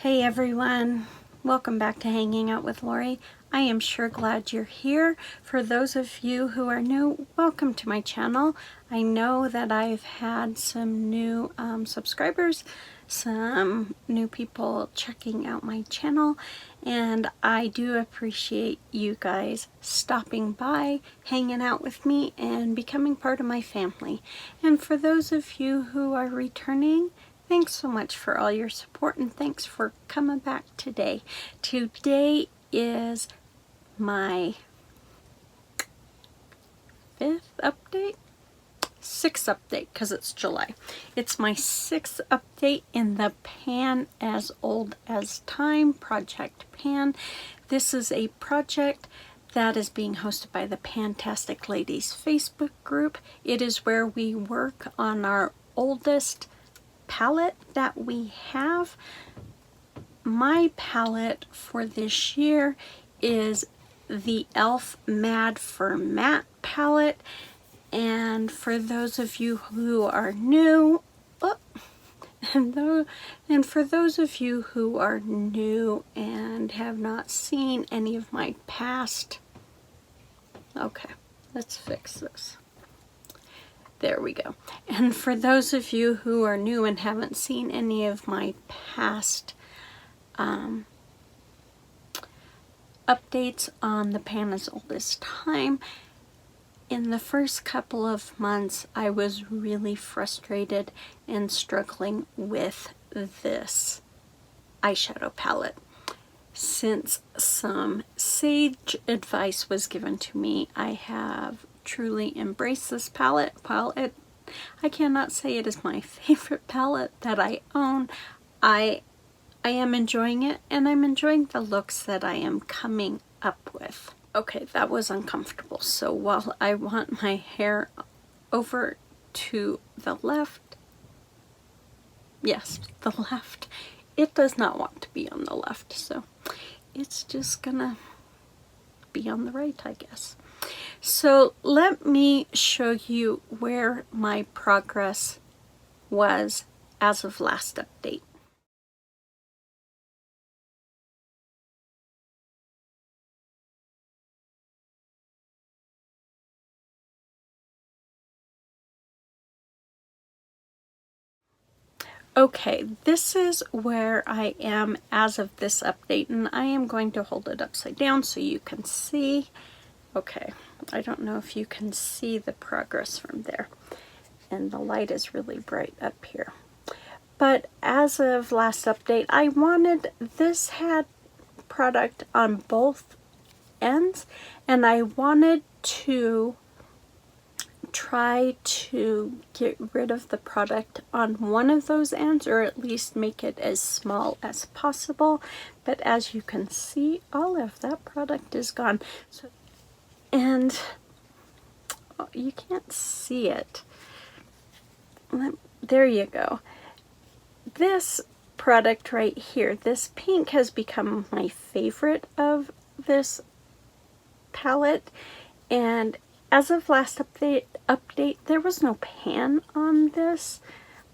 Hey everyone, welcome back to Hanging Out with Lori. I am sure glad you're here. For those of you who are new, welcome to my channel. I know that I've had some new subscribers, some new people checking out my channel, and I do appreciate you guys stopping by, hanging out with me, and becoming part of my family. And for those of you who are returning, thanks so much for all your support, and thanks for coming back today. Today is my sixth update, because it's July. It's my sixth update in the Pan as Old as Time Project Pan. This is a project that is being hosted by the Pantastic Ladies Facebook group. It is where we work on our oldest palette that we have. My palette for this year is the e.l.f. Mad for Matte palette, and for those of you who are new, and for those of you who are new and have not seen any of my past, okay, let's fix this. There we go. And for those of you who are new and haven't seen any of my past updates on the Pan as Old as Time, in the first couple of months I was really frustrated and struggling with this eyeshadow palette. Since some sage advice was given to me, I have truly embraced this palette. While I cannot say it is my favorite palette that I own, I am enjoying it, and I'm enjoying the looks that I am coming up with. Okay, that was uncomfortable. So while I want my hair over to the left, yes, the left, it does not want to be on the left, so it's just gonna be on the right, I guess. So let me show you where my progress was as of last update. Okay, this is where I am as of this update, and I am going to hold it upside down so you can see. Okay, I don't know if you can see the progress from there, and the light is really bright up here. But as of last update, I wanted, this had product on both ends, and I wanted to try to get rid of the product on one of those ends, or at least make it as small as possible. But as you can see, all of that product is gone. So, and you can't see it. There you go. This product right here, this pink, has become my favorite of this palette, and as of last update, there was no pan on this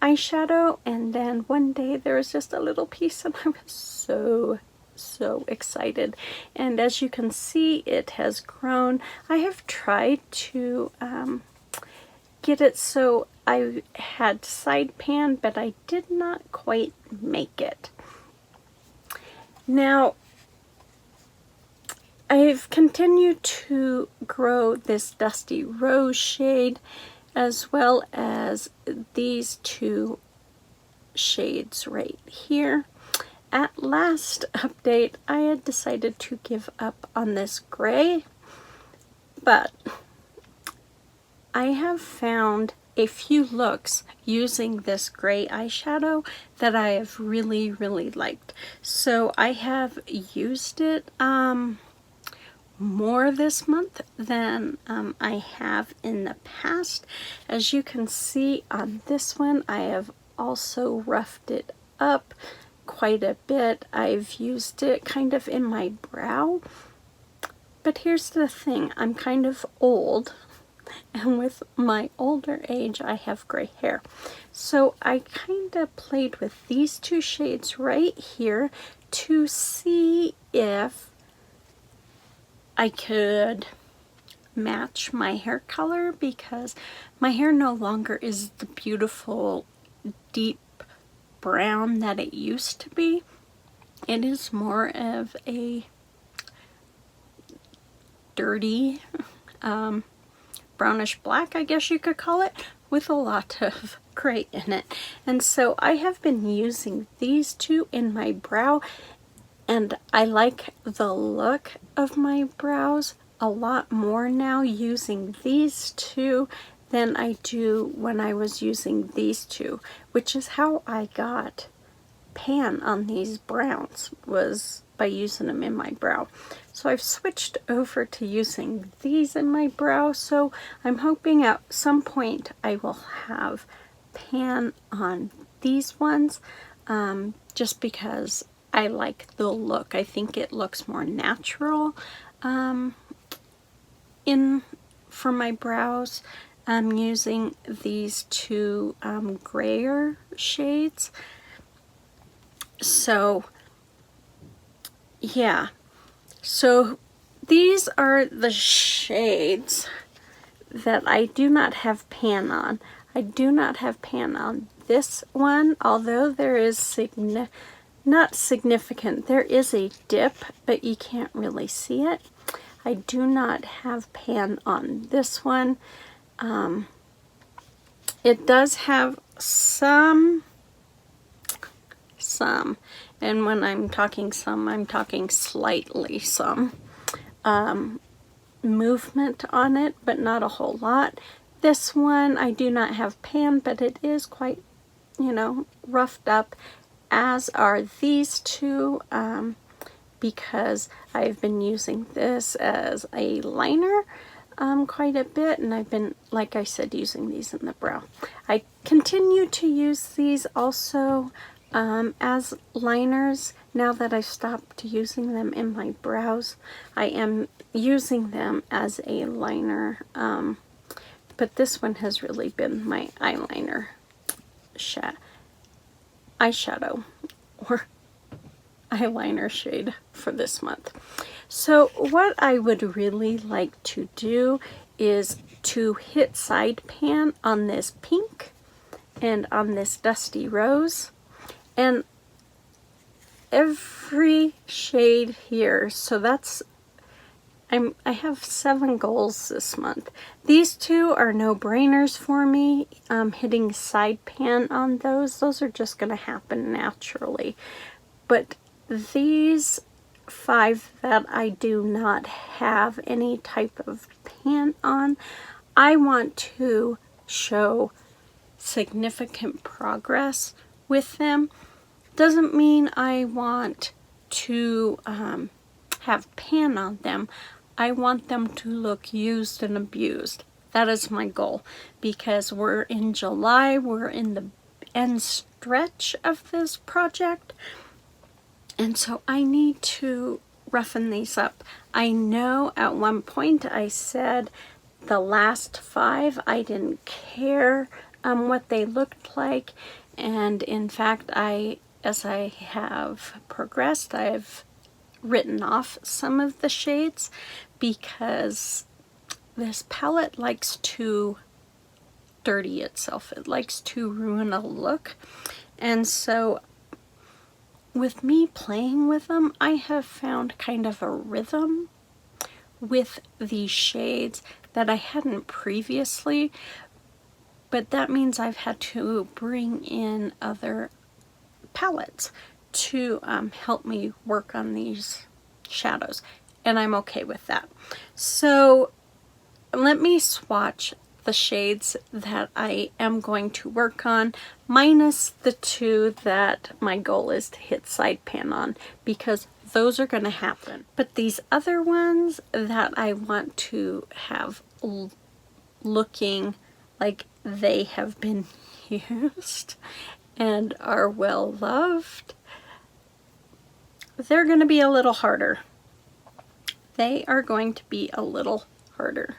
eyeshadow, and then one day there was just a little piece, and I was so excited. And as you can see, it has grown. I have tried to get it so I had side pan, but I did not quite make it. Now, I've continued to grow this Dusty Rose shade, as well as these two shades right here. At last update, I had decided to give up on this gray, but I have found a few looks using this gray eyeshadow that I have really liked. So I have used it more this month than I have in the past. As you can see on this one, I have also roughed it up quite a bit. I've used it kind of in my brow. But here's the thing, I'm kind of old, And with my older age, I have gray hair. So I kind of played with these two shades right here to see if I could match my hair color, because my hair no longer is the beautiful deep brown that it used to be. It is more of a dirty brownish black, I guess you could call it, with a lot of gray in it. And so I have been using these two in my brow, and I like the look of my brows a lot more now using these two than I do when I was using these two, which is how I got pan on these browns, was by using them in my brow. So I've switched over to using these in my brow, so I'm hoping at some point I will have pan on these ones, just because I like the look. I think it looks more natural for my brows. I'm using these two grayer shades. So yeah, so these are the shades that I do not have pan on. I do not have pan on this one, although there is not significant. There is a dip, but you can't really see it. I do not have pan on this one. It does have some, and when I'm talking some, I'm talking slightly some movement on it, but not a whole lot. This one I do not have pan, but it is quite, roughed up, as are these two, because I've been using this as a liner quite a bit, and I've been, like I said, using these in the brow. I continue to use these also as liners. Now that I've stopped using them in my brows, I am using them as a liner, but this one has really been my eyeliner eyeshadow or eyeliner shade for this month. So what I would really like to do is to hit side pan on this pink and on this dusty rose, and every shade here. So that's, I have 7 goals this month. These two are no-brainers for me. Hitting side pan on those are just going to happen naturally. But these 5 that I do not have any type of pan on, I want to show significant progress with them. Doesn't mean I want to have pan on them. I want them to look used and abused. That is my goal, because we're in July, we're in the end stretch of this project, and so I need to roughen these up. I know at one point I said the last 5 I didn't care what they looked like, and in fact as I have progressed, I've written off some of the shades, because this palette likes to dirty itself. It likes to ruin a look. And so with me playing with them, I have found kind of a rhythm with these shades that I hadn't previously, but that means I've had to bring in other palettes to help me work on these shadows, and I'm okay with that. So let me swatch the shades that I am going to work on, minus the 2 that my goal is to hit side pan on, because those are going to happen. But these other ones that I want to have looking like they have been used and are well loved, they're going to be a little harder. They are going to be a little harder.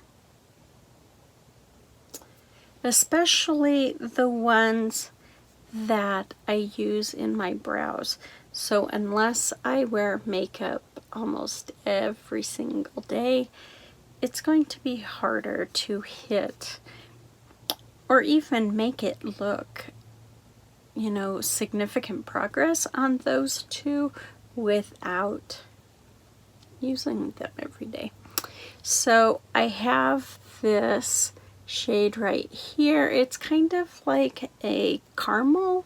especially the ones that I use in my brows. So unless I wear makeup almost every single day, it's going to be harder to hit or even make it look, you know, significant progress on those two without using them every day. So I have this shade right here. It's kind of like a caramel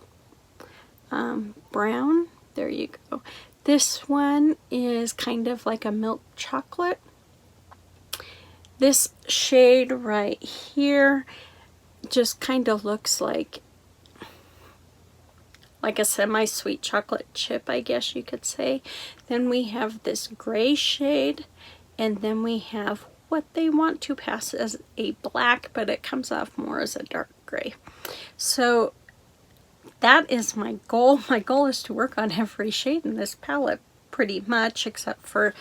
brown. There you go. This one is kind of like a milk chocolate. This shade right here just kind of looks like a semi-sweet chocolate chip, I guess you could say. Then we have this gray shade, and then we have what they want to pass as a black, but it comes off more as a dark gray. So that is my goal. My goal is to work on every shade in this palette pretty much, except for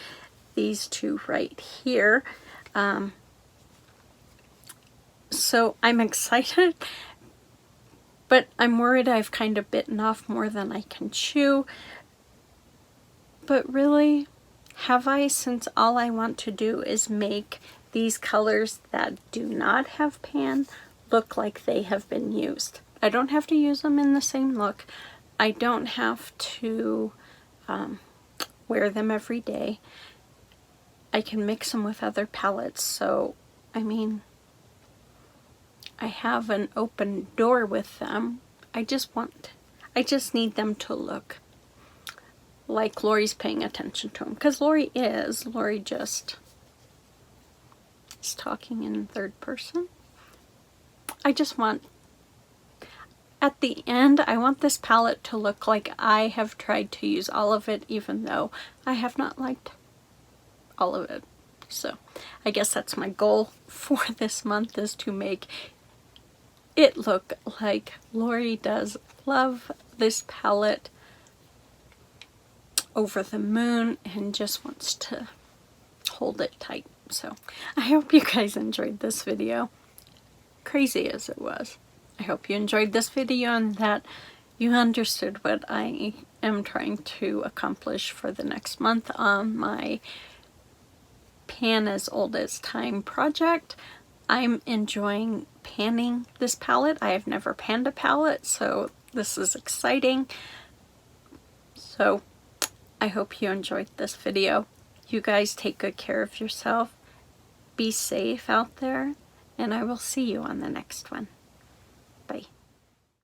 these two right here. So I'm excited, but I'm worried I've kind of bitten off more than I can chew. But really, have I, since all I want to do is make these colors that do not have pan look like they have been used? I don't have to use them in the same look. I don't have to wear them every day. I can mix them with other palettes. So, I mean, I have an open door with them. I just need them to look like Lori's paying attention to them. Because Lori just is talking in third person. I just want, at the end, I want this palette to look like I have tried to use all of it, even though I have not liked all of it. So I guess that's my goal for this month, is to make it look like Lori does love this palette, over the moon, and just wants to hold it tight. So I hope you guys enjoyed this video, crazy as it was. I hope you enjoyed this video and that you understood what I am trying to accomplish for the next month on my Pan as Old as Time project. I'm enjoying panning this palette. I have never panned a palette, so this is exciting. So I hope you enjoyed this video. You guys take good care of yourself. Be safe out there, and I will see you on the next one.